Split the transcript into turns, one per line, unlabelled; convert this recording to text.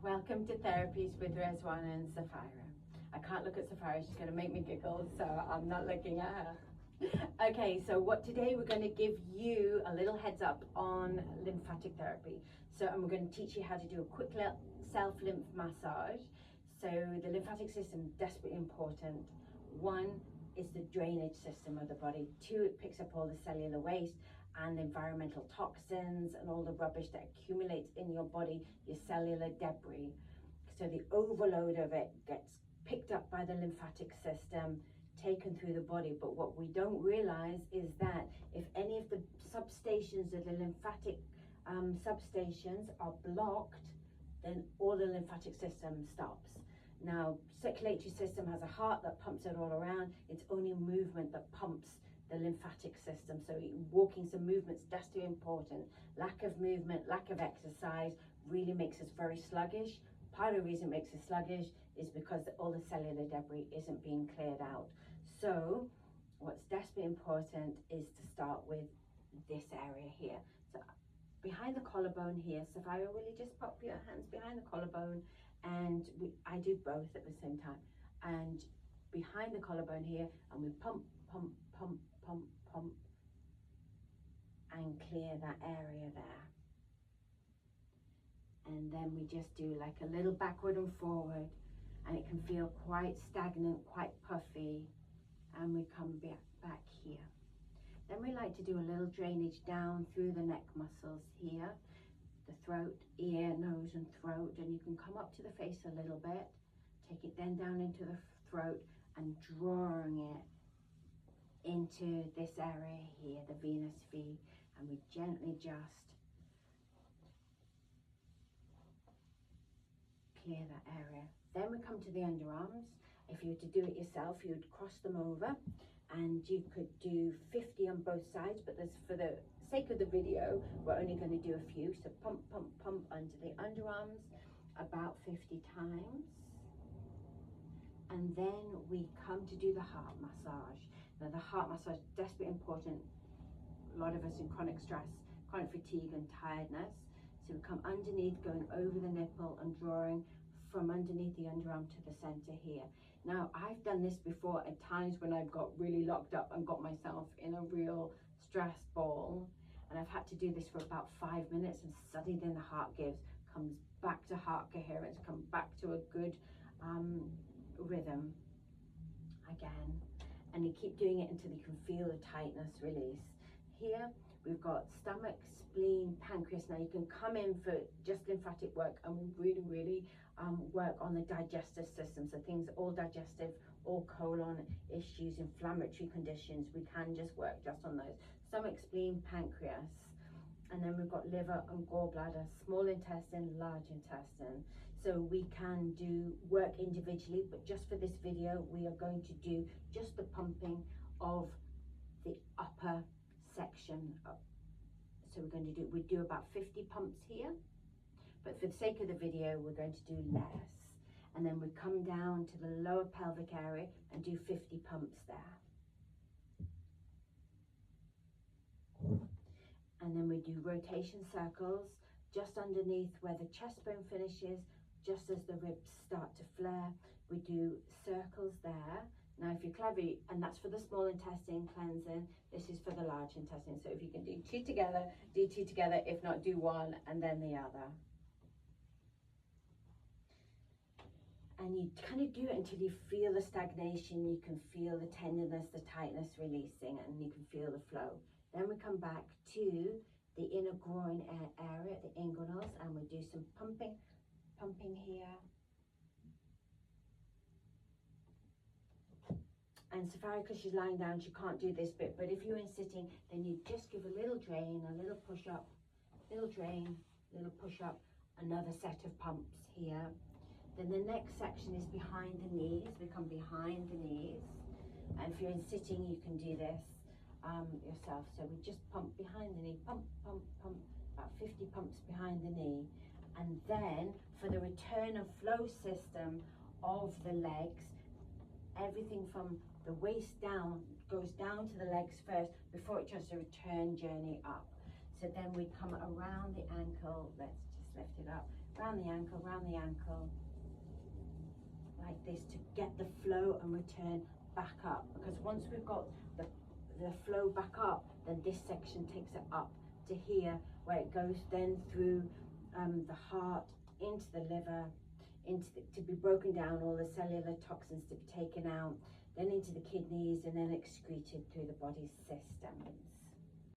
Welcome to Therapies with Rezwana and Sapphira. I can't look at Sapphira, she's going to make me giggle, so I'm not looking at her. Okay, so today we're going to give you a little heads up on lymphatic therapy. And we're going to teach you how to do a quick self-lymph massage. So the lymphatic system is desperately important. One is the drainage system of the body. Two, it picks up all the cellular waste and environmental toxins and all the rubbish that accumulates in your body, your cellular debris. So the overload of it gets picked up by the lymphatic system, taken through the body. But what we don't realize is that if any of the substations of the lymphatic substations are blocked, then all the lymphatic system stops. Now, circulatory system has a heart that pumps it all around. It's only movement that pumps the lymphatic system. So walking, some movement's just too important. Lack of movement, lack of exercise really makes us very sluggish. Part of the reason it makes us sluggish is because all the cellular debris isn't being cleared out. So what's desperately important is to start with this area here. So behind the collarbone here, Sapphira, will you just pop your hands behind the collarbone? And I do both at the same time. And behind the collarbone here, and we pump, pump, pump, pump, pump, and clear that area there. And then we just do like a little backward and forward, and it can feel quite stagnant, quite puffy, and we come back here. Then we like to do a little drainage down through the neck muscles here, the throat, ear, nose and throat, and you can come up to the face a little bit, take it then down into the throat and drawing it into this area here, the venous V, and we gently just clear that area. Then we come to the underarms. If you were to do it yourself, you would cross them over, and you could do 50 on both sides, but for the sake of the video, we're only going to do a few. So pump, pump, pump under the underarms about 50 times. And then we come to do the heart massage. Now the heart massage is desperately important. A lot of us in chronic stress, chronic fatigue and tiredness. So we come underneath, going over the nipple and drawing from underneath the underarm to the center here. Now I've done this before at times when I've got really locked up and got myself in a real stress ball, and I've had to do this for about 5 minutes, and suddenly then the heart comes back to heart coherence, come back to a good rhythm again, and you keep doing it until you can feel the tightness release. Here we've got stomach, spleen, pancreas. Now you can come in for just lymphatic work and really work on the digestive system. So things, all digestive, all colon issues, inflammatory conditions, we can just work just on those. Stomach, spleen, pancreas. And then we've got liver and gallbladder, small intestine, large intestine. So we can do work individually, but just for this video, we are going to do just the pumping of the upper section. So we do about 50 pumps here, but for the sake of the video, we're going to do less. And then we come down to the lower pelvic area and do 50 pumps there. And then we do rotation circles just underneath where the chest bone finishes, just as the ribs start to flare. We do circles there. Now if you're clever, and that's for the small intestine cleansing, this is for the large intestine. So if you can do two together, do two together. If not, do one and then the other. And you kind of do it until you feel the stagnation, you can feel the tenderness, the tightness releasing, and you can feel the flow. Then we come back to the inner groin area, the inguinals, and we do some pumping here. And Sapphira, because she's lying down, she can't do this bit, but if you're in sitting, then you just give a little drain, a little push up, little drain, little push up, another set of pumps here. Then the next section is behind the knees. We come behind the knees, and if you're in sitting, you can do this yourself. So we just pump behind the knee, pump, pump, pump, about 50 pumps behind the knee. And then for the return of flow system of the legs, everything from the waist down goes down to the legs first before it does a return journey up. So then we come around the ankle. Let's just lift it up, round the ankle, like this, to get the flow and return back up. Because once we've got the flow back up, then this section takes it up to here, where it goes then through the heart, into the liver, to be broken down, all the cellular toxins to be taken out, then into the kidneys, and then excreted through the body systems.